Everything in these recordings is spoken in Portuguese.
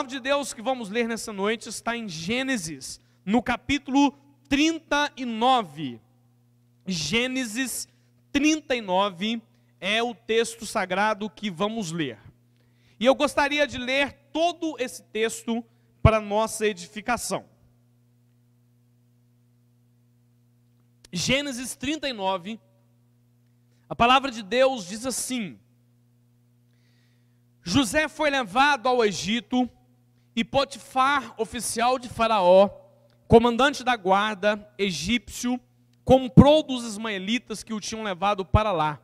palavra de Deus que vamos ler nessa noite está em Gênesis, no capítulo 39. Gênesis 39 é o texto sagrado que vamos ler. E eu gostaria de ler todo esse texto para nossa edificação. Gênesis 39, a palavra de Deus diz assim: José foi levado ao Egito e Potifar, oficial de Faraó, comandante da guarda egípcio, comprou dos ismaelitas que o tinham levado para lá.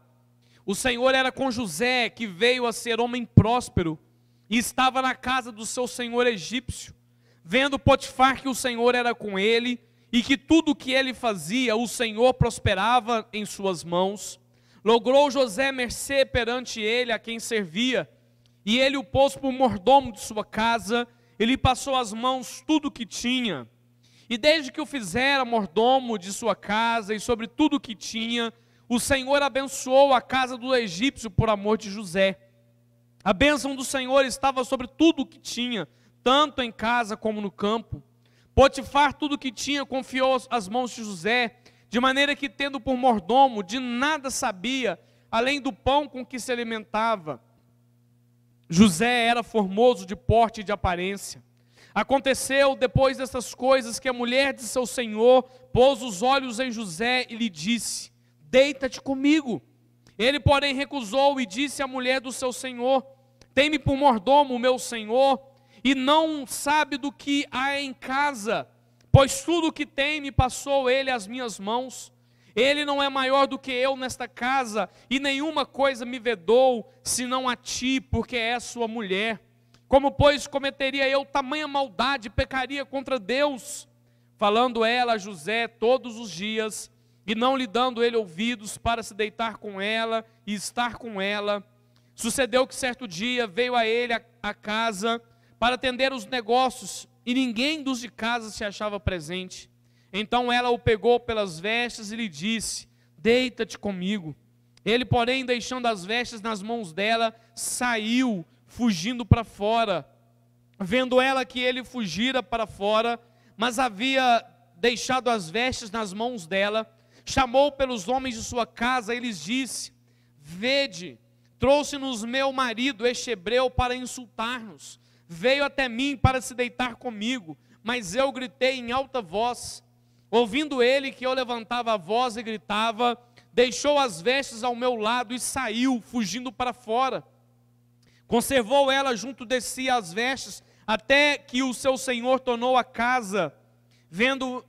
O Senhor era com José, que veio a ser homem próspero, e estava na casa do seu senhor egípcio. Vendo Potifar que o Senhor era com ele, e que tudo o que ele fazia, o Senhor prosperava em suas mãos, logrou José mercê perante ele, a quem servia, e ele o pôs por mordomo de sua casa, e lhe passou às mãos tudo o que tinha. E desde que o fizera mordomo de sua casa, e sobre tudo o que tinha, o Senhor abençoou a casa do egípcio por amor de José. A bênção do Senhor estava sobre tudo o que tinha, tanto em casa como no campo. Potifar tudo o que tinha confiou às mãos de José, de maneira que, tendo por mordomo, de nada sabia, além do pão com que se alimentava. José era formoso de porte e de aparência. Aconteceu, depois dessas coisas, que a mulher de seu senhor pôs os olhos em José e lhe disse: deita-te comigo. Ele, porém, recusou e disse à mulher do seu senhor: tem-me por mordomo o meu senhor, e não sabe do que há em casa, pois tudo o que tem me passou ele às minhas mãos. Ele não é maior do que eu nesta casa, e nenhuma coisa me vedou, senão a ti, porque és sua mulher. Como, pois, cometeria eu tamanha maldade e pecaria contra Deus? Falando ela a José todos os dias, e não lhe dando ele ouvidos para se deitar com ela e estar com ela. Sucedeu que certo dia veio a ele a casa para atender os negócios, e ninguém dos de casa se achava presente. Então ela o pegou pelas vestes e lhe disse: deita-te comigo. Ele, porém, deixando as vestes nas mãos dela, saiu, fugindo para fora. Vendo ela que ele fugira para fora, mas havia deixado as vestes nas mãos dela, chamou pelos homens de sua casa e lhes disse: vede, trouxe-nos meu marido, este hebreu, para insultar-nos. Veio até mim para se deitar comigo, mas eu gritei em alta voz. Ouvindo ele que eu levantava a voz e gritava, deixou as vestes ao meu lado e saiu, fugindo para fora. Conservou ela junto de si as vestes, até que o seu senhor tornou a casa. Vendo,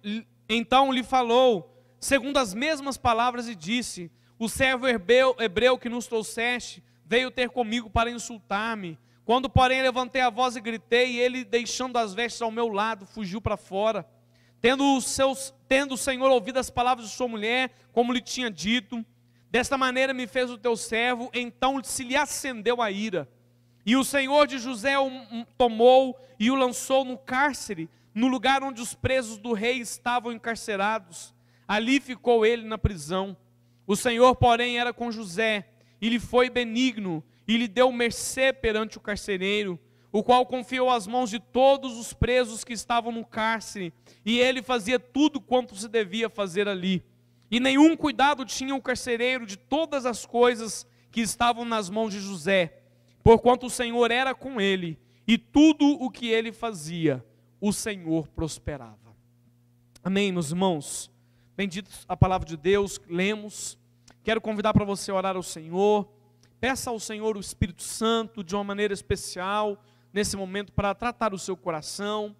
então lhe falou, segundo as mesmas palavras, e disse: o servo hebreu que nos trouxeste, veio ter comigo para insultar-me. Quando, porém, levantei a voz e gritei, ele, deixando as vestes ao meu lado, fugiu para fora. Tendo o Senhor ouvido as palavras de sua mulher, como lhe tinha dito, desta maneira me fez o teu servo, então se lhe acendeu a ira. E o Senhor de José o tomou e o lançou no cárcere, no lugar onde os presos do rei estavam encarcerados. Ali ficou ele na prisão. O Senhor, porém, era com José, e lhe foi benigno, e lhe deu mercê perante o carcereiro, o qual confiou às mãos de todos os presos que estavam no cárcere, e ele fazia tudo quanto se devia fazer ali. E nenhum cuidado tinha o carcereiro de todas as coisas que estavam nas mãos de José, porquanto o Senhor era com ele, e tudo o que ele fazia, o Senhor prosperava. Amém, meus irmãos? Bendita a palavra de Deus, lemos. Quero convidar para você orar ao Senhor. Peça ao Senhor o Espírito Santo de uma maneira especial, nesse momento, para tratar o seu coração.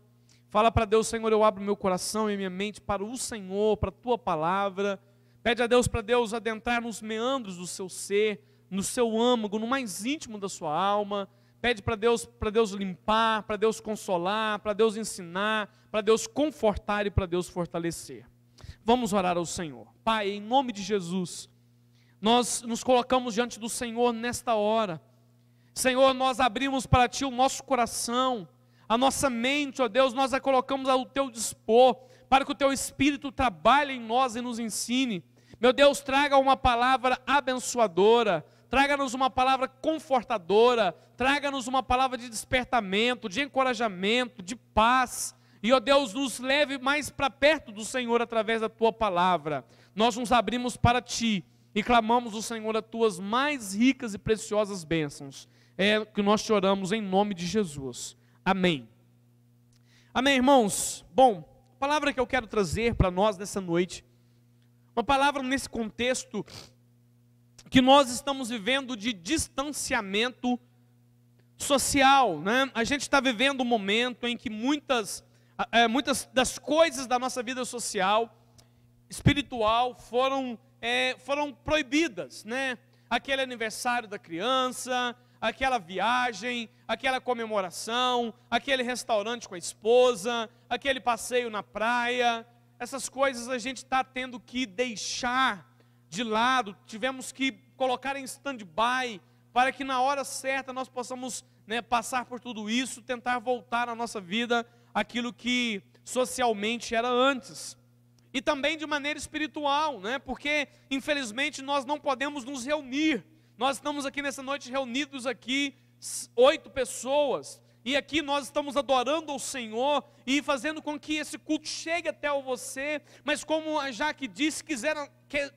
Fala para Deus: Senhor, eu abro meu coração e minha mente para o Senhor, para a Tua palavra. Pede a Deus para Deus adentrar nos meandros do seu ser, no seu âmago, no mais íntimo da sua alma. Pede para Deus limpar, para Deus consolar, para Deus ensinar, para Deus confortar e para Deus fortalecer. Vamos orar ao Senhor. Pai, em nome de Jesus, nós nos colocamos diante do Senhor nesta hora. Senhor, nós abrimos para Ti o nosso coração, a nossa mente, ó Deus, nós a colocamos ao Teu dispor, para que o Teu Espírito trabalhe em nós e nos ensine. Meu Deus, traga uma palavra abençoadora, traga-nos uma palavra confortadora, traga-nos uma palavra de despertamento, de encorajamento, de paz. E, ó Deus, nos leve mais para perto do Senhor através da Tua palavra. Nós nos abrimos para Ti e clamamos ao Senhor as Tuas mais ricas e preciosas bênçãos. É que nós te oramos em nome de Jesus. Amém. Amém, irmãos? Bom, a palavra que eu quero trazer para nós nessa noite, uma palavra nesse contexto que nós estamos vivendo de distanciamento social, né? A gente está vivendo um momento em que muitas das coisas da nossa vida social, espiritual, foram proibidas, né? Aquele aniversário da criança, aquela viagem, aquela comemoração, aquele restaurante com a esposa, aquele passeio na praia, essas coisas a gente está tendo que deixar de lado, tivemos que colocar em stand-by, para que na hora certa nós possamos, né, passar por tudo isso, tentar voltar na nossa vida aquilo que socialmente era antes. E também de maneira espiritual, né, porque infelizmente nós não podemos nos reunir. Nós estamos aqui nessa noite reunidos aqui, 8 pessoas, e aqui nós estamos adorando ao Senhor e fazendo com que esse culto chegue até você, mas como a Jaque disse,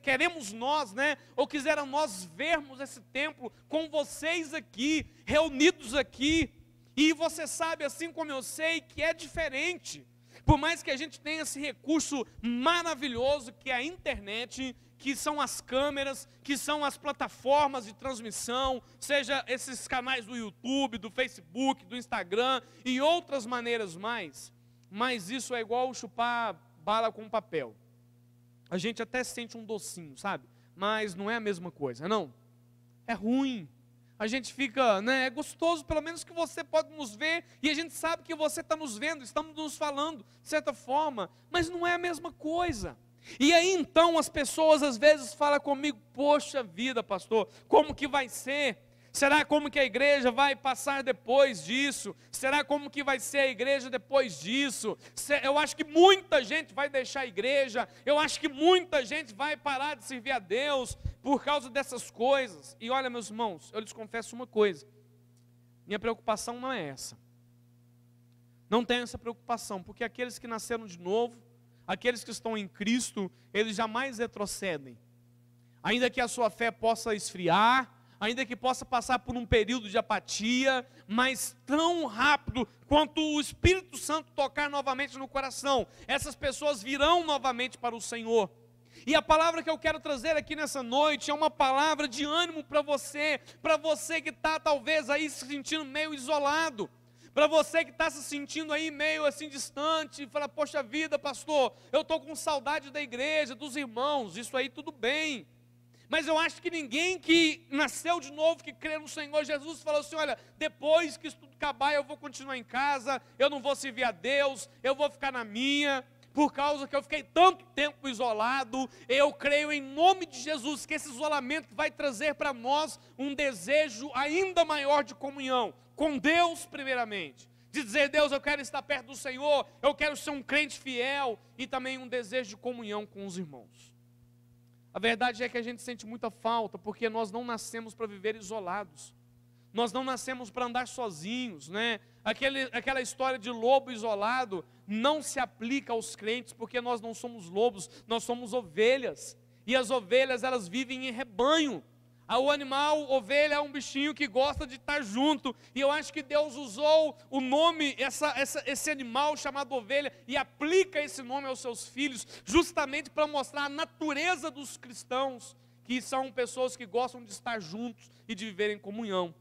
queremos nós, né, ou quiseram nós vermos esse templo com vocês aqui, reunidos aqui, e você sabe, assim como eu sei, que é diferente. Por mais que a gente tenha esse recurso maravilhoso que é a internet, que são as câmeras, que são as plataformas de transmissão, seja esses canais do YouTube, do Facebook, do Instagram e outras maneiras mais, mas isso é igual chupar bala com papel. A gente até sente um docinho, sabe? Mas não é a mesma coisa, não. É ruim. A gente fica, né, é gostoso, pelo menos que você pode nos ver, e a gente sabe que você está nos vendo, estamos nos falando, de certa forma, mas não é a mesma coisa. E aí então as pessoas às vezes falam comigo, poxa vida, pastor, como que vai ser? Será como que a igreja vai passar depois disso? Será como que vai ser a igreja depois disso? Eu acho que muita gente vai deixar a igreja, eu acho que muita gente vai parar de servir a Deus por causa dessas coisas. E olha, meus irmãos, eu lhes confesso uma coisa, minha preocupação não é essa. Não tenho essa preocupação, porque aqueles que nasceram de novo, aqueles que estão em Cristo, eles jamais retrocedem. Ainda que a sua fé possa esfriar, ainda que possa passar por um período de apatia, mas tão rápido quanto o Espírito Santo tocar novamente no coração, essas pessoas virão novamente para o Senhor. E a palavra que eu quero trazer aqui nessa noite é uma palavra de ânimo para você que está talvez aí se sentindo meio isolado, para você que está se sentindo aí meio assim distante, e fala, poxa vida, pastor, eu estou com saudade da igreja, dos irmãos, isso aí tudo bem. Mas eu acho que ninguém que nasceu de novo, que crê no Senhor Jesus, falou assim, olha, depois que isso tudo acabar, eu vou continuar em casa, eu não vou servir a Deus, eu vou ficar na minha, por causa que eu fiquei tanto tempo isolado. Eu creio em nome de Jesus que esse isolamento vai trazer para nós um desejo ainda maior de comunhão, com Deus primeiramente. De dizer, Deus, eu quero estar perto do Senhor, eu quero ser um crente fiel, e também um desejo de comunhão com os irmãos. A verdade é que a gente sente muita falta, porque nós não nascemos para viver isolados. Nós não nascemos para andar sozinhos, né? Aquela história de lobo isolado não se aplica aos crentes, porque nós não somos lobos, nós somos ovelhas. E as ovelhas, elas vivem em rebanho. O animal, ovelha, é um bichinho que gosta de estar junto. E eu acho que Deus usou o nome, esse animal chamado ovelha, e aplica esse nome aos seus filhos, justamente para mostrar a natureza dos cristãos, que são pessoas que gostam de estar juntos e de viver em comunhão.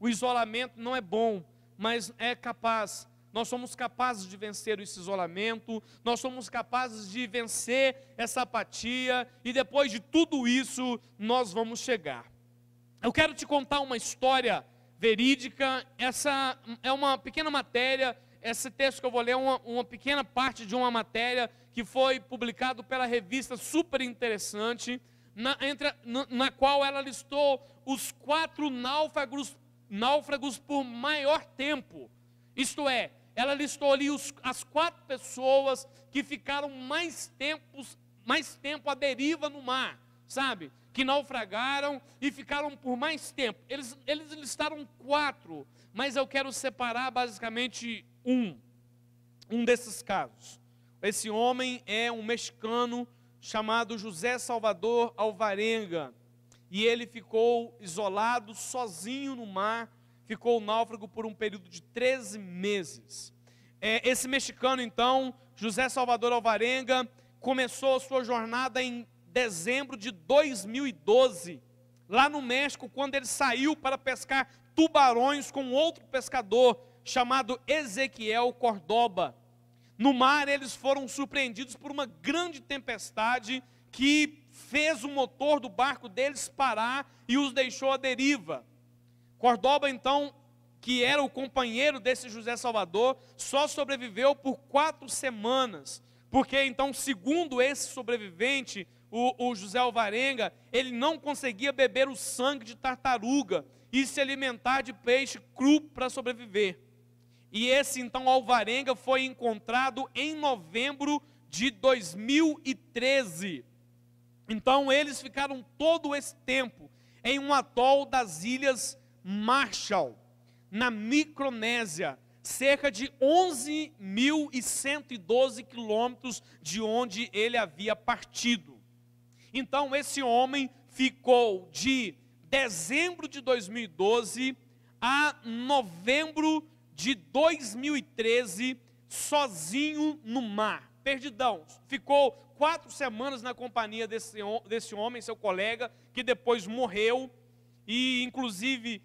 O isolamento não é bom, mas é capaz. Nós somos capazes de vencer esse isolamento, nós somos capazes de vencer essa apatia, e depois de tudo isso, nós vamos chegar. Eu quero te contar uma história verídica. Essa é uma pequena matéria, esse texto que eu vou ler é uma pequena parte de uma matéria que foi publicado pela revista Super Interessante, na qual ela listou os 4 náufragos por maior tempo. Isto é, ela listou ali as 4 pessoas que ficaram mais tempo à deriva no mar. sabe? Que naufragaram e ficaram por mais tempo. Eles listaram 4, mas eu quero separar basicamente um desses casos. Esse homem é um mexicano chamado José Salvador Alvarenga, e ele ficou isolado, sozinho no mar, ficou náufrago por um período de 13 meses. Esse mexicano, então, José Salvador Alvarenga, começou a sua jornada em dezembro de 2012, lá no México, quando ele saiu para pescar tubarões com outro pescador, chamado Ezequiel Cordoba. No mar, eles foram surpreendidos por uma grande tempestade que fez o motor do barco deles parar e os deixou à deriva. Cordoba, então, que era o companheiro desse José Salvador, só sobreviveu por 4 semanas, porque então, segundo esse sobrevivente, o José Alvarenga, ele não conseguia beber o sangue de tartaruga e se alimentar de peixe cru para sobreviver. E esse então Alvarenga foi encontrado em novembro de 2013. Então eles ficaram todo esse tempo em um atol das Ilhas Marshall, na Micronésia, cerca de 11.112 quilômetros de onde ele havia partido. Então esse homem ficou de dezembro de 2012 a novembro de 2013 sozinho no mar, perdidão. Ficou 4 semanas na companhia desse homem, seu colega, que depois morreu. E inclusive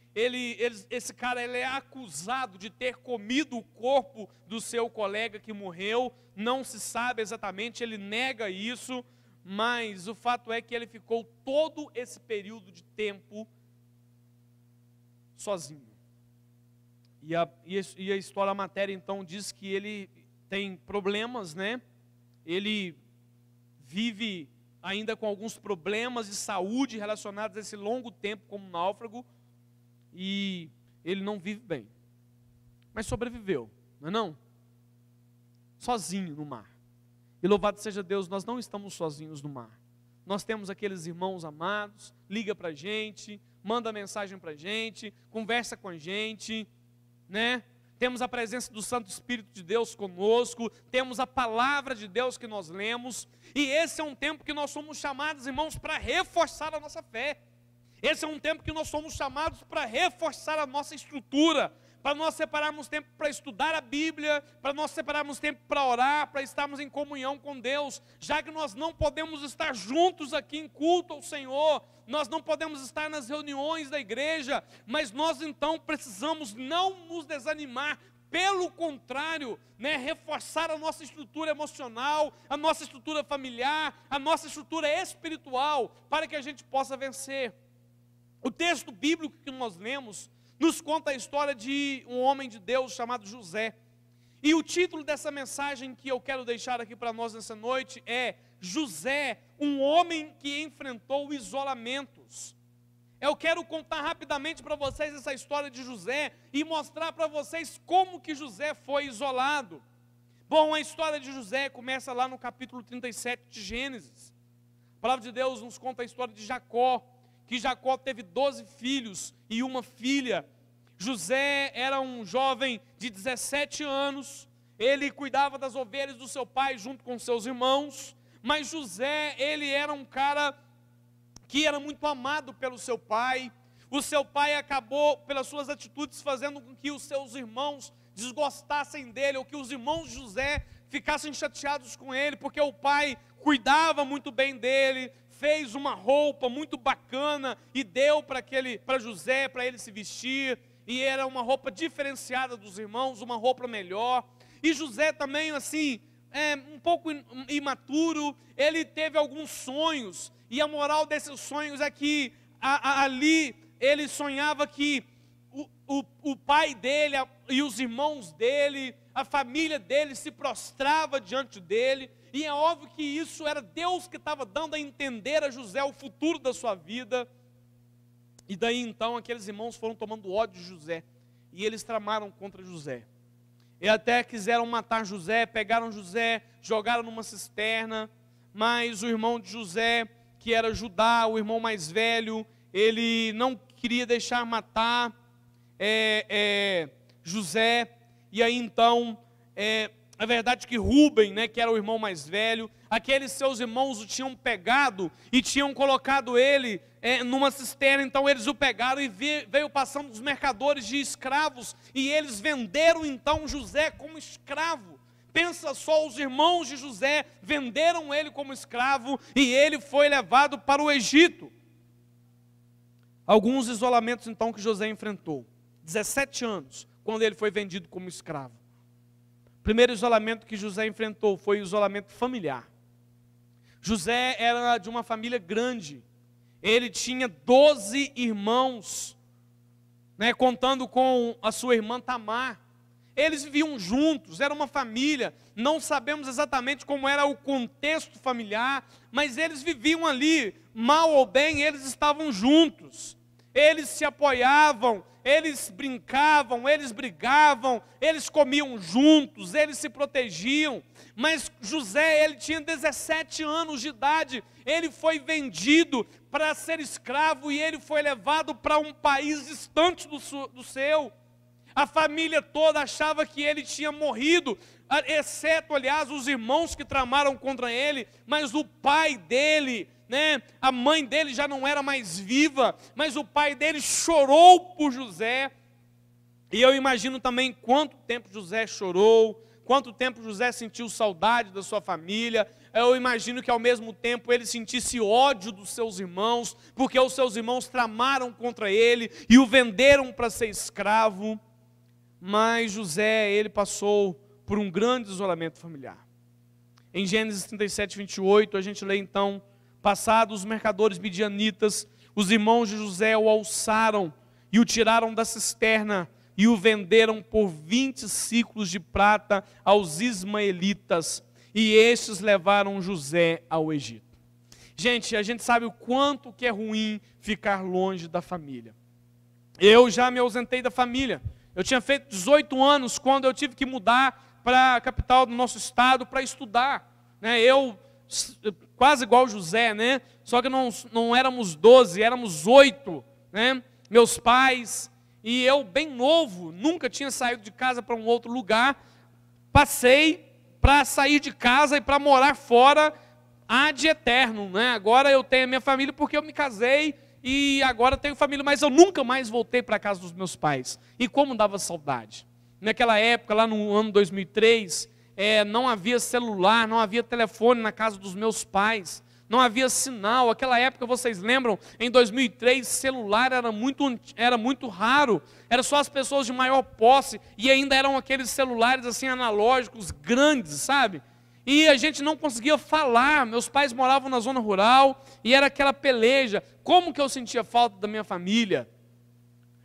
esse cara é acusado de ter comido o corpo do seu colega que morreu. Não se sabe exatamente, ele nega isso, mas o fato é que ele ficou todo esse período de tempo sozinho. E a história, a matéria então diz que ele tem problemas, né? Ele vive ainda com alguns problemas de saúde relacionados a esse longo tempo como náufrago, e ele não vive bem, mas sobreviveu, não é não? Sozinho no mar. E louvado seja Deus, nós não estamos sozinhos no mar. Nós temos aqueles irmãos amados, liga para a gente, manda mensagem para a gente, conversa com a gente, né? Temos a presença do Santo Espírito de Deus conosco, temos a palavra de Deus que nós lemos, e esse é um tempo que nós somos chamados, irmãos, para reforçar a nossa fé. Esse é um tempo que nós somos chamados para reforçar a nossa estrutura, para nós separarmos tempo para estudar a Bíblia, para nós separarmos tempo para orar, para estarmos em comunhão com Deus, já que nós não podemos estar juntos aqui em culto ao Senhor, nós não podemos estar nas reuniões da igreja, mas nós então precisamos não nos desanimar, pelo contrário, né, reforçar a nossa estrutura emocional, a nossa estrutura familiar, a nossa estrutura espiritual, para que a gente possa vencer. O texto bíblico que nós lemos nos conta a história de um homem de Deus chamado José. E o título dessa mensagem que eu quero deixar aqui para nós nessa noite é José, um homem que enfrentou isolamentos. Eu quero contar rapidamente para vocês essa história de José e mostrar para vocês como que José foi isolado. Bom, a história de José começa lá no capítulo 37 de Gênesis. A palavra de Deus nos conta a história de Jacó, que Jacó teve 12 filhos e uma filha. José era um jovem de 17 anos, ele cuidava das ovelhas do seu pai junto com seus irmãos, mas José, ele era um cara que era muito amado pelo seu pai. O seu pai acabou, pelas suas atitudes, fazendo com que os seus irmãos desgostassem dele, ou que os irmãos de José ficassem chateados com ele, porque o pai cuidava muito bem dele, fez uma roupa muito bacana e deu para José, para ele se vestir, e era uma roupa diferenciada dos irmãos, uma roupa melhor. E José também, assim, um pouco imaturo, ele teve alguns sonhos, e a moral desses sonhos é que ali ele sonhava que o pai dele e os irmãos dele, a família dele se prostrava diante dele, e é óbvio que isso era Deus que estava dando a entender a José o futuro da sua vida. E daí então aqueles irmãos foram tomando ódio de José, e eles tramaram contra José, e até quiseram matar José, pegaram José, jogaram numa cisterna, mas o irmão de José, que era Judá, o irmão mais velho, ele não queria deixar matar José, e aí então, a verdade é que Rúben, né, que era o irmão mais velho, aqueles seus irmãos o tinham pegado e tinham colocado ele numa cisterna, então eles o pegaram e veio passando os mercadores de escravos, e eles venderam então José como escravo. Pensa só, os irmãos de José venderam ele como escravo, e ele foi levado para o Egito. Alguns isolamentos então que José enfrentou. 17 anos, quando ele foi vendido como escravo. O primeiro isolamento que José enfrentou foi o isolamento familiar. José era de uma família grande. Ele tinha 12 irmãos, né, contando com a sua irmã Tamar. Eles viviam juntos, era uma família. Não sabemos exatamente como era o contexto familiar, mas eles viviam ali, mal ou bem, eles estavam juntos. Eles se apoiavam, eles brincavam, eles brigavam, eles comiam juntos, eles se protegiam. Mas José, ele tinha 17 anos de idade, ele foi vendido para ser escravo e ele foi levado para um país distante do seu. A família toda achava que ele tinha morrido, exceto, aliás, os irmãos que tramaram contra ele, mas o pai dele, né, a mãe dele já não era mais viva, mas o pai dele chorou por José. E eu imagino também quanto tempo José chorou, quanto tempo José sentiu saudade da sua família. Eu imagino que ao mesmo tempo ele sentisse ódio dos seus irmãos, porque os seus irmãos tramaram contra ele e o venderam para ser escravo. Mas José, ele passou por um grande isolamento familiar. Em Gênesis 37, 28, a gente lê então: passados os mercadores midianitas, os irmãos de José o alçaram e o tiraram da cisterna e o venderam por 20 siclos de prata aos ismaelitas, e estes levaram José ao Egito. Gente, a gente sabe o quanto que é ruim ficar longe da família. Eu já me ausentei da família. Eu tinha feito 18 anos quando eu tive que mudar para a capital do nosso estado para estudar, né? Eu, quase igual José, né? Só que não éramos 12, éramos 8, né? Meus pais, e eu bem novo, nunca tinha saído de casa para um outro lugar. Passei para sair de casa e para morar fora ad eterno, né? Agora eu tenho a minha família porque eu me casei e agora tenho família, mas eu nunca mais voltei para a casa dos meus pais. E como dava saudade. Naquela época, lá no ano 2003, não havia celular, não havia telefone na casa dos meus pais, não havia sinal. Aquela época, vocês lembram, em 2003, celular era muito raro, era só as pessoas de maior posse, e ainda eram aqueles celulares assim analógicos, grandes, sabe? E a gente não conseguia falar. Meus pais moravam na zona rural e era aquela peleja. Como que eu sentia falta da minha família?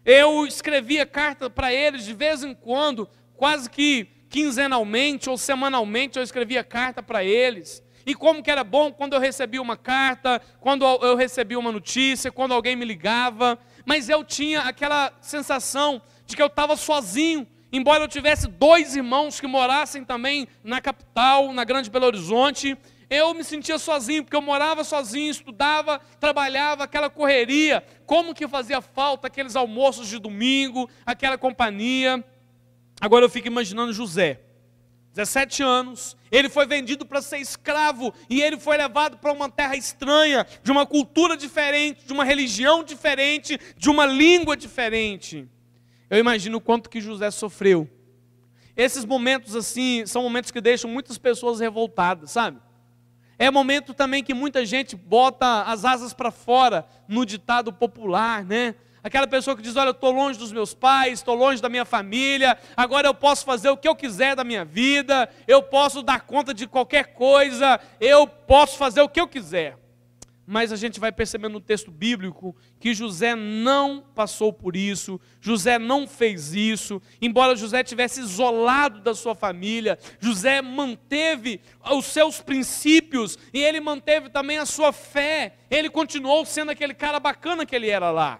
Eu escrevia carta para eles de vez em quando, quase que quinzenalmente ou semanalmente eu escrevia carta para eles. E como que era bom quando eu recebia uma carta, quando eu recebia uma notícia, quando alguém me ligava. Mas eu tinha aquela sensação de que eu estava sozinho. Embora eu tivesse 2 irmãos que morassem também na capital, na Grande Belo Horizonte, eu me sentia sozinho, porque eu morava sozinho, estudava, trabalhava, aquela correria. Como que fazia falta aqueles almoços de domingo, aquela companhia. Agora eu fico imaginando José, 17 anos, ele foi vendido para ser escravo, e ele foi levado para uma terra estranha, de uma cultura diferente, de uma religião diferente, de uma língua diferente. Eu imagino o quanto que José sofreu. Esses momentos assim, são momentos que deixam muitas pessoas revoltadas, sabe? É momento também que muita gente bota as asas para fora, no ditado popular, né? Aquela pessoa que diz: olha, eu estou longe dos meus pais, estou longe da minha família, agora eu posso fazer o que eu quiser da minha vida, eu posso dar conta de qualquer coisa, eu posso fazer o que eu quiser. Mas a gente vai percebendo no texto bíblico que José não passou por isso, José não fez isso. Embora José tivesse isolado da sua família, José manteve os seus princípios e ele manteve também a sua fé. Ele continuou sendo aquele cara bacana que ele era lá.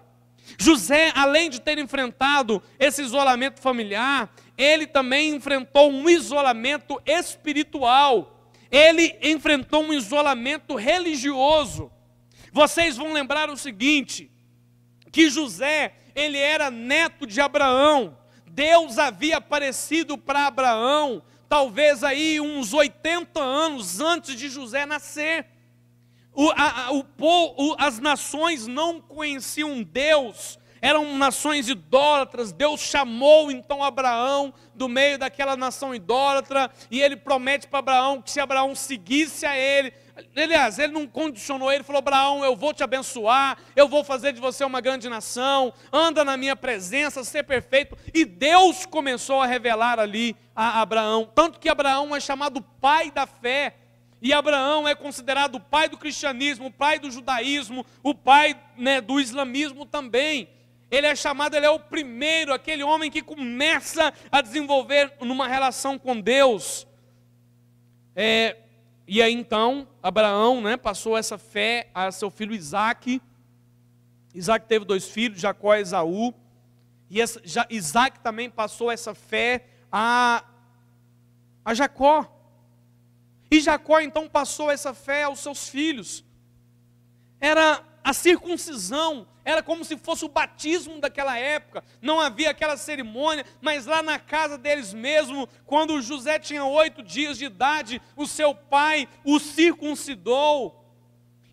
José, além de ter enfrentado esse isolamento familiar, ele também enfrentou um isolamento espiritual. Ele enfrentou um isolamento religioso. Vocês vão lembrar o seguinte, que José, ele era neto de Abraão. Deus havia aparecido para Abraão, talvez aí uns 80 anos antes de José nascer. As nações não conheciam Deus, eram nações idólatras. Deus chamou então Abraão do meio daquela nação idólatra, e ele promete para Abraão que se Abraão seguisse a ele, aliás, ele não condicionou ele, falou: Abraão, eu vou te abençoar, eu vou fazer de você uma grande nação, anda na minha presença, ser perfeito. E Deus começou a revelar ali a Abraão, tanto que Abraão é chamado pai da fé, e Abraão é considerado o pai do cristianismo, o pai do judaísmo, o pai, né, do islamismo também. Ele é chamado, ele é o primeiro, aquele homem que começa a desenvolver numa relação com Deus. E aí então, Abraão, né, passou essa fé a seu filho Isaque. Isaque teve 2 filhos, Jacó e Esaú. E Isaque também passou essa fé a Jacó. E Jacó então passou essa fé aos seus filhos. Era a circuncisão, era como se fosse o batismo daquela época. Não havia aquela cerimônia, mas lá na casa deles mesmo, quando José tinha 8 dias de idade, o seu pai o circuncidou.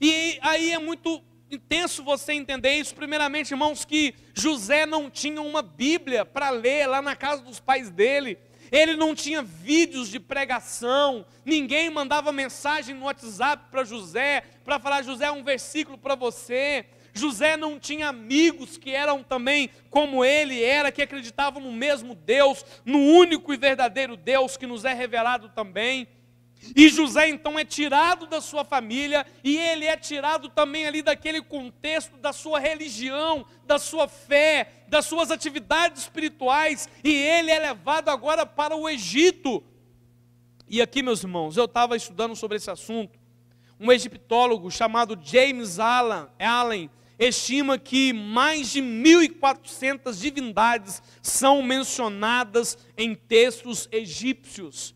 E aí é muito intenso você entender isso. Primeiramente, irmãos, que José não tinha uma Bíblia para ler lá na casa dos pais dele. Ele não tinha vídeos de pregação, ninguém mandava mensagem no WhatsApp para José, para falar: José, um versículo para você. José não tinha amigos que eram também como ele era, que acreditavam no mesmo Deus, no único e verdadeiro Deus que nos é revelado também. E José então é tirado da sua família, e ele é tirado também ali daquele contexto da sua religião, da sua fé, das suas atividades espirituais, e ele é levado agora para o Egito. E aqui, meus irmãos, eu estava estudando sobre esse assunto. Um egiptólogo chamado James Allen estima que mais de 1.400 divindades são mencionadas em textos egípcios.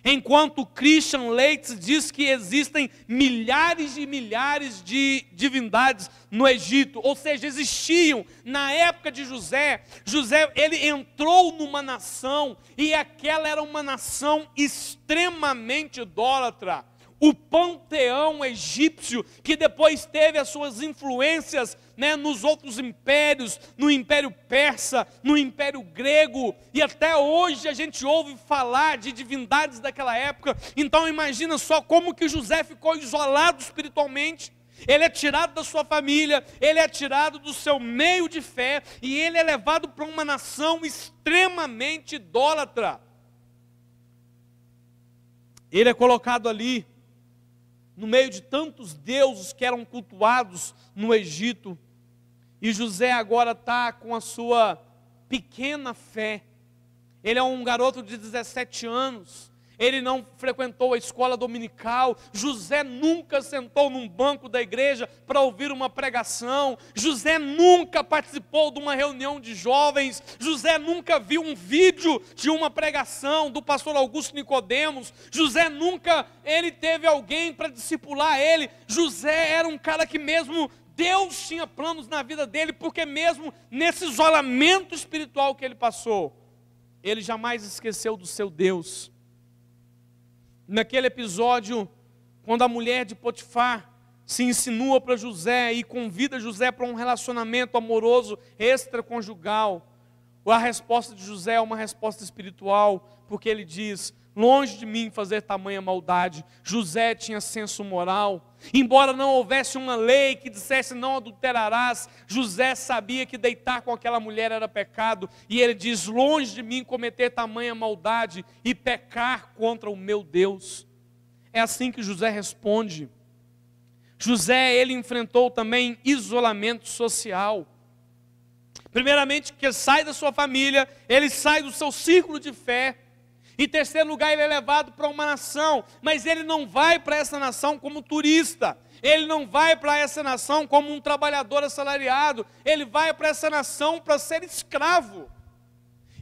Enquanto Christian Leitz diz que existem milhares e milhares de divindades no Egito, ou seja, existiam na época de José. José, ele entrou numa nação, e aquela era uma nação extremamente idólatra. O panteão egípcio, que depois teve as suas influências, né, nos outros impérios, no Império Persa, no Império Grego, e até hoje a gente ouve falar de divindades daquela época. Então imagina só como que José ficou isolado espiritualmente. Ele é tirado da sua família, ele é tirado do seu meio de fé, e ele é levado para uma nação extremamente idólatra. Ele é colocado ali, no meio de tantos deuses que eram cultuados no Egito. E José agora está com a sua pequena fé. Ele é um garoto de 17 anos. Ele não frequentou a escola dominical. José nunca sentou num banco da igreja para ouvir uma pregação. José nunca participou de uma reunião de jovens. José nunca viu um vídeo de uma pregação do pastor Augusto Nicodemos. José nunca, ele teve alguém para discipular ele. José era um cara que mesmo Deus tinha planos na vida dele, porque mesmo nesse isolamento espiritual que ele passou, ele jamais esqueceu do seu Deus. Naquele episódio, quando a mulher de Potifar se insinua para José e convida José para um relacionamento amoroso extraconjugal, a resposta de José é uma resposta espiritual, porque ele diz: longe de mim fazer tamanha maldade. José tinha senso moral. Embora não houvesse uma lei que dissesse não adulterarás, José sabia que deitar com aquela mulher era pecado. E ele diz: longe de mim cometer tamanha maldade e pecar contra o meu Deus. É assim que José responde. José, ele enfrentou também isolamento social. Primeiramente, que sai da sua família, ele sai do seu círculo de fé. Em terceiro lugar, ele é levado para uma nação, mas ele não vai para essa nação como turista, ele não vai para essa nação como um trabalhador assalariado, ele vai para essa nação para ser escravo.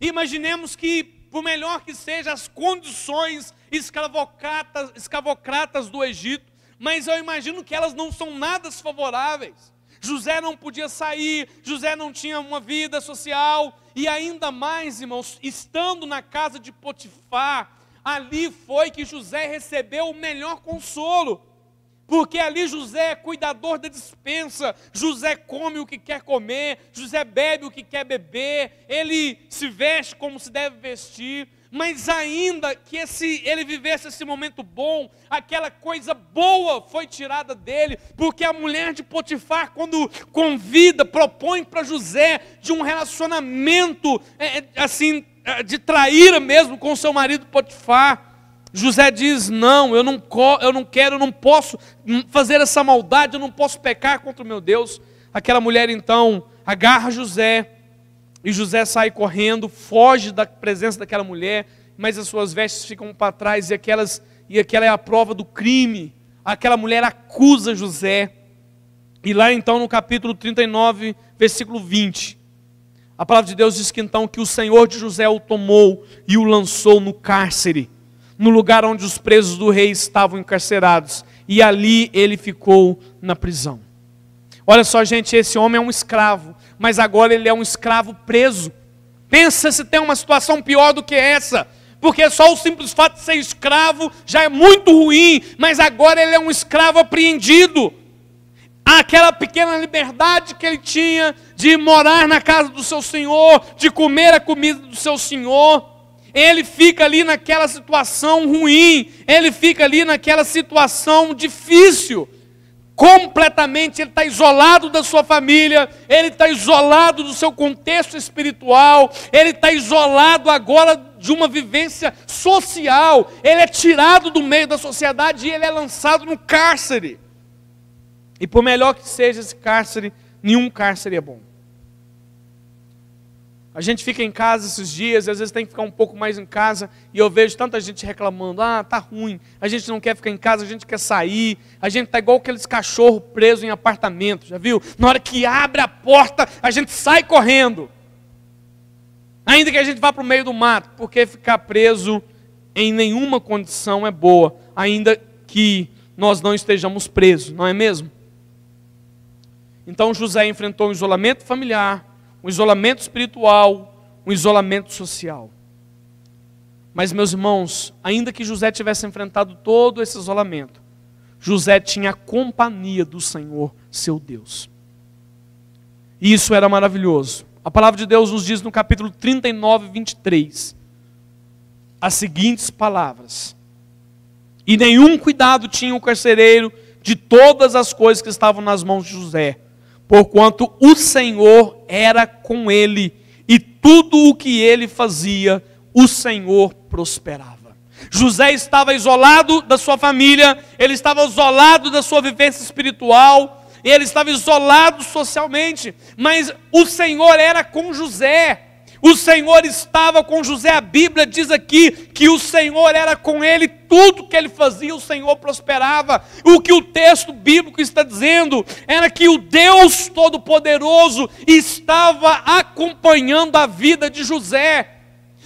Imaginemos que, por melhor que sejam as condições escravocratas do Egito, mas eu imagino que elas não são nada favoráveis. José não podia sair, José não tinha uma vida social, e ainda mais, irmãos, estando na casa de Potifar, ali foi que José recebeu o melhor consolo, porque ali José é cuidador da despensa, José come o que quer comer, José bebe o que quer beber, ele se veste como se deve vestir, mas ainda que ele vivesse esse momento bom, aquela coisa boa foi tirada dele, porque a mulher de Potifar, quando convida, propõe para José de um relacionamento, assim, de traíra mesmo com seu marido Potifar, José diz, não, eu não quero, eu não posso fazer essa maldade, eu não posso pecar contra o meu Deus. Aquela mulher então agarra José, e José sai correndo, foge da presença daquela mulher, mas as suas vestes ficam para trás, e aquela é a prova do crime. Aquela mulher acusa José, e lá então no capítulo 39, versículo 20, a palavra de Deus diz que então que o Senhor de José o tomou e o lançou no cárcere, no lugar onde os presos do rei estavam encarcerados, e ali ele ficou na prisão. Olha só, gente, esse homem é um escravo, mas agora ele é um escravo preso. Pensa se tem uma situação pior do que essa, porque só o simples fato de ser escravo já é muito ruim, mas agora ele é um escravo apreendido. Aquela pequena liberdade que ele tinha de morar na casa do seu senhor, de comer a comida do seu senhor, ele fica ali naquela situação ruim, ele fica ali naquela situação difícil, completamente, ele está isolado da sua família, ele está isolado do seu contexto espiritual, ele está isolado agora de uma vivência social, ele é tirado do meio da sociedade e ele é lançado no cárcere. E por melhor que seja esse cárcere, nenhum cárcere é bom. A gente fica em casa esses dias, e às vezes tem que ficar um pouco mais em casa, e eu vejo tanta gente reclamando, tá ruim, a gente não quer ficar em casa, a gente quer sair, a gente está igual aqueles cachorros presos em apartamento, já viu? Na hora que abre a porta, a gente sai correndo, ainda que a gente vá para o meio do mato, porque ficar preso em nenhuma condição é boa, ainda que nós não estejamos presos, não é mesmo? Então José enfrentou um isolamento familiar, um isolamento espiritual, um isolamento social. Mas, meus irmãos, ainda que José tivesse enfrentado todo esse isolamento, José tinha a companhia do Senhor, seu Deus. E isso era maravilhoso. A palavra de Deus nos diz no capítulo 39, 23, as seguintes palavras: e nenhum cuidado tinha o carcereiro de todas as coisas que estavam nas mãos de José, porquanto o Senhor era com ele, e tudo o que ele fazia, o Senhor prosperava. José estava isolado da sua família, ele estava isolado da sua vivência espiritual, ele estava isolado socialmente, mas o Senhor era com José. O Senhor estava com José, a Bíblia diz aqui que o Senhor era com ele, tudo que ele fazia o Senhor prosperava. O que o texto bíblico está dizendo era que o Deus Todo-Poderoso estava acompanhando a vida de José.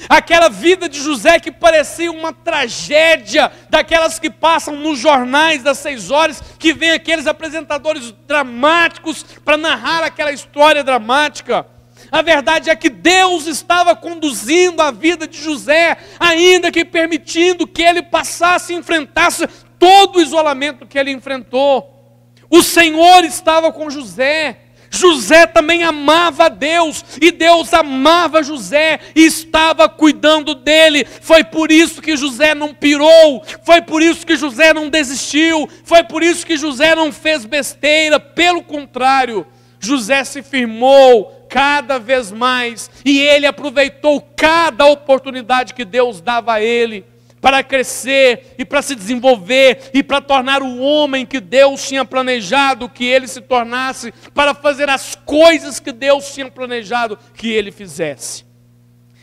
Aquela vida de José que parecia uma tragédia, daquelas que passam nos jornais das 6 horas, que vem aqueles apresentadores dramáticos para narrar aquela história dramática. A verdade é que Deus estava conduzindo a vida de José, ainda que permitindo que ele passasse e enfrentasse todo o isolamento que ele enfrentou. O Senhor estava com José. José também amava a Deus, e Deus amava José, e estava cuidando dele. Foi por isso que José não pirou, foi por isso que José não desistiu, foi por isso que José não fez besteira. Pelo contrário, José se firmou cada vez mais, e ele aproveitou cada oportunidade que Deus dava a ele, para crescer, e para se desenvolver, e para tornar o homem que Deus tinha planejado que ele se tornasse, para fazer as coisas que Deus tinha planejado que ele fizesse.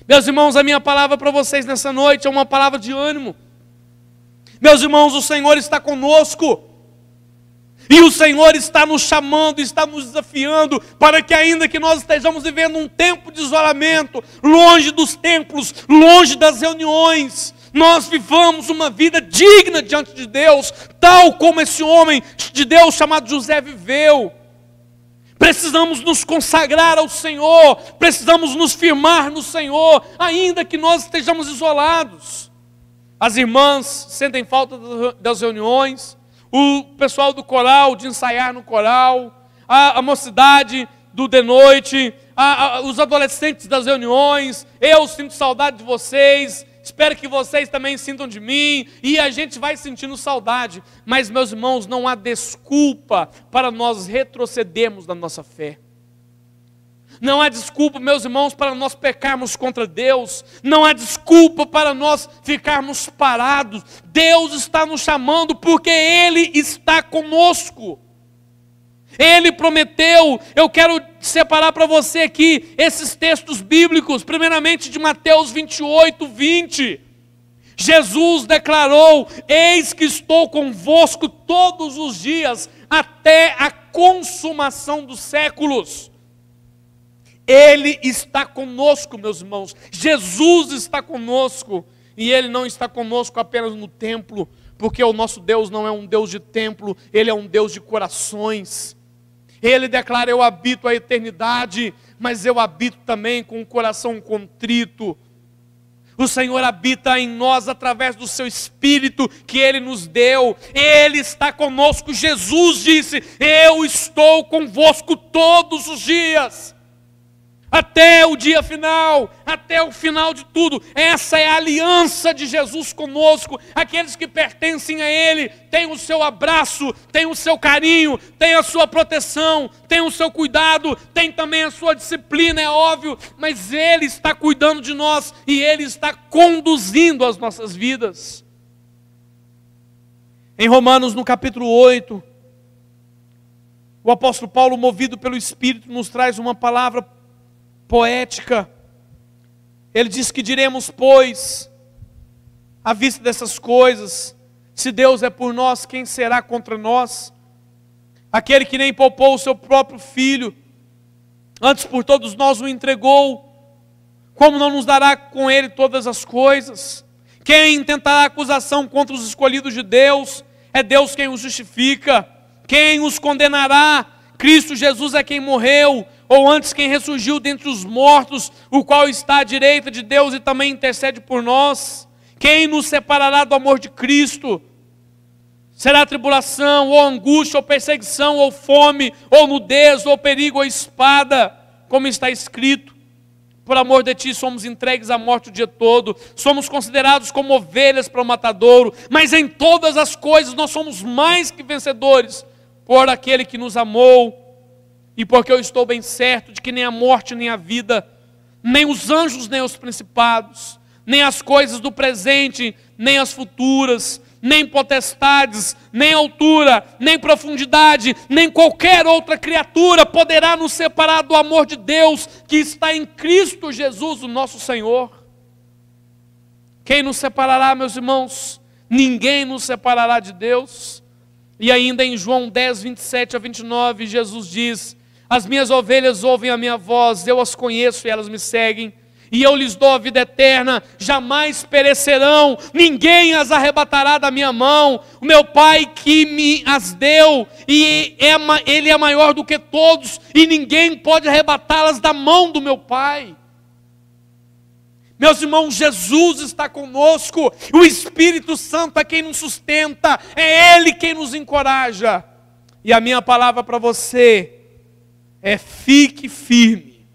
Meus irmãos, a minha palavra para vocês nessa noite é uma palavra de ânimo. Meus irmãos, o Senhor está conosco, e o Senhor está nos chamando, está nos desafiando, para que ainda que nós estejamos vivendo um tempo de isolamento, longe dos templos, longe das reuniões, nós vivamos uma vida digna diante de Deus, tal como esse homem de Deus chamado José viveu. Precisamos nos consagrar ao Senhor, precisamos nos firmar no Senhor, ainda que nós estejamos isolados. As irmãs sentem falta das reuniões, o pessoal do coral, de ensaiar no coral, a mocidade do de noite, os adolescentes das reuniões. Eu sinto saudade de vocês, espero que vocês também sintam de mim, e a gente vai sentindo saudade. Mas, meus irmãos, não há desculpa para nós retrocedermos na nossa fé. Não há desculpa, meus irmãos, para nós pecarmos contra Deus. Não há desculpa para nós ficarmos parados. Deus está nos chamando porque Ele está conosco. Ele prometeu. Eu quero separar para você aqui esses textos bíblicos, primeiramente de Mateus 28, 20. Jesus declarou: eis que estou convosco todos os dias, até a consumação dos séculos. Ele está conosco, meus irmãos. Jesus está conosco. E Ele não está conosco apenas no templo, porque o nosso Deus não é um Deus de templo, Ele é um Deus de corações. Ele declara: eu habito a eternidade, mas eu habito também com o coração contrito. O Senhor habita em nós através do seu Espírito que Ele nos deu. Ele está conosco. Jesus disse: eu estou convosco todos os dias, até o dia final, até o final de tudo. Essa é a aliança de Jesus conosco. Aqueles que pertencem a Ele têm o seu abraço, têm o seu carinho, têm a sua proteção, têm o seu cuidado, têm também a sua disciplina, é óbvio, mas Ele está cuidando de nós e Ele está conduzindo as nossas vidas. Em Romanos, no capítulo 8, o apóstolo Paulo, movido pelo Espírito, nos traz uma palavra poética. Ele diz que diremos, pois, à vista dessas coisas, se Deus é por nós, quem será contra nós? Aquele que nem poupou o seu próprio filho, antes por todos nós o entregou, como não nos dará com ele todas as coisas? Quem intentará acusação contra os escolhidos de Deus? É Deus quem os justifica. Quem os condenará? Cristo Jesus é quem morreu, ou antes quem ressurgiu dentre os mortos, o qual está à direita de Deus e também intercede por nós. Quem nos separará do amor de Cristo? Será tribulação, ou angústia, ou perseguição, ou fome, ou nudez, ou perigo, ou espada, como está escrito: por amor de ti somos entregues à morte o dia todo, somos considerados como ovelhas para o matadouro, mas em todas as coisas nós somos mais que vencedores, por aquele que nos amou. E porque eu estou bem certo de que nem a morte, nem a vida, nem os anjos, nem os principados, nem as coisas do presente, nem as futuras, nem potestades, nem altura, nem profundidade, nem qualquer outra criatura poderá nos separar do amor de Deus que está em Cristo Jesus, o nosso Senhor. Quem nos separará, meus irmãos? Ninguém nos separará de Deus. E ainda em João 10, 27 a 29, Jesus diz: as minhas ovelhas ouvem a minha voz, eu as conheço e elas me seguem, e eu lhes dou a vida eterna, jamais perecerão, ninguém as arrebatará da minha mão. O meu Pai que me as deu, e Ele é maior do que todos, e ninguém pode arrebatá-las da mão do meu Pai. Meus irmãos, Jesus está conosco, o Espírito Santo é quem nos sustenta, é Ele quem nos encoraja. E a minha palavra para você é: fique firme.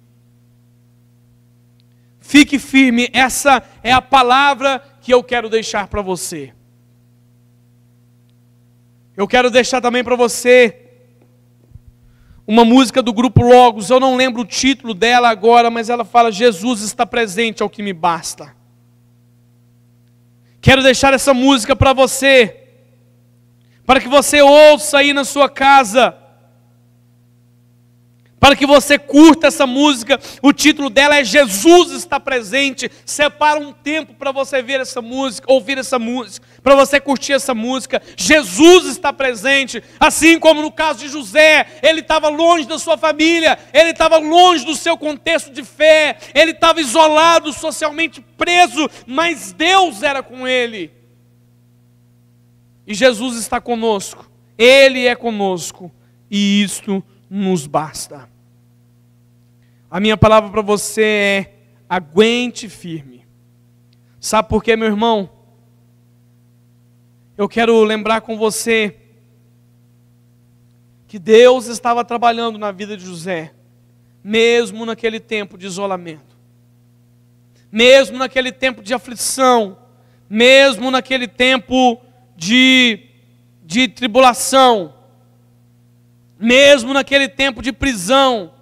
Fique firme, essa é a palavra que eu quero deixar para você. Eu quero deixar também para você uma música do grupo Logos. Eu não lembro o título dela agora, mas ela fala: Jesus está presente, é o que me basta. Quero deixar essa música para você, para que você ouça aí na sua casa, para que você curta essa música. O título dela é Jesus está presente. Separa um tempo para você ver essa música, ouvir essa música, para você curtir essa música. Jesus está presente, assim como no caso de José, ele estava longe da sua família, ele estava longe do seu contexto de fé, ele estava isolado, socialmente preso, mas Deus era com ele. E Jesus está conosco, Ele é conosco, e isto nos basta. A minha palavra para você é: aguente firme. Sabe por quê, meu irmão? Eu quero lembrar com você que Deus estava trabalhando na vida de José, mesmo naquele tempo de isolamento, mesmo naquele tempo de aflição, mesmo naquele tempo de tribulação, mesmo naquele tempo de prisão.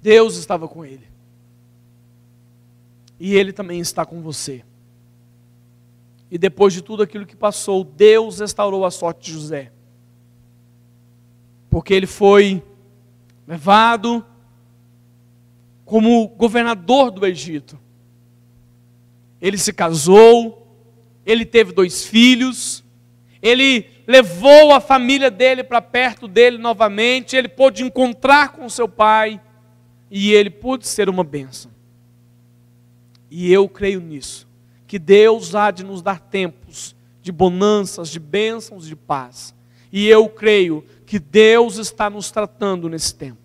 Deus estava com ele. E Ele também está com você. E depois de tudo aquilo que passou, Deus restaurou a sorte de José. Porque ele foi levado como governador do Egito. Ele se casou, ele teve 2 filhos, ele levou a família dele para perto dele novamente, ele pôde encontrar com seu pai, e ele pôde ser uma bênção. E eu creio nisso, que Deus há de nos dar tempos de bonanças, de bênçãos, de paz. E eu creio que Deus está nos tratando nesse tempo.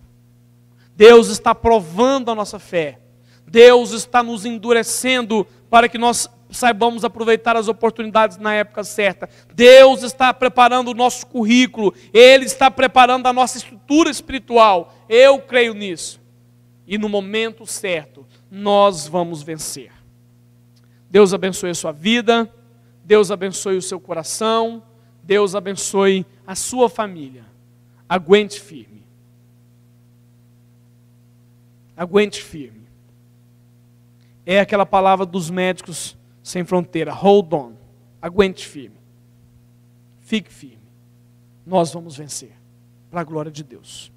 Deus está provando a nossa fé. Deus está nos endurecendo para que nós saibamos aproveitar as oportunidades na época certa. Deus está preparando o nosso currículo. Ele está preparando a nossa estrutura espiritual. Eu creio nisso. E no momento certo, nós vamos vencer. Deus abençoe a sua vida. Deus abençoe o seu coração. Deus abençoe a sua família. Aguente firme. Aguente firme. É aquela palavra dos médicos sem fronteira. Hold on. Aguente firme. Fique firme. Nós vamos vencer. Para a glória de Deus.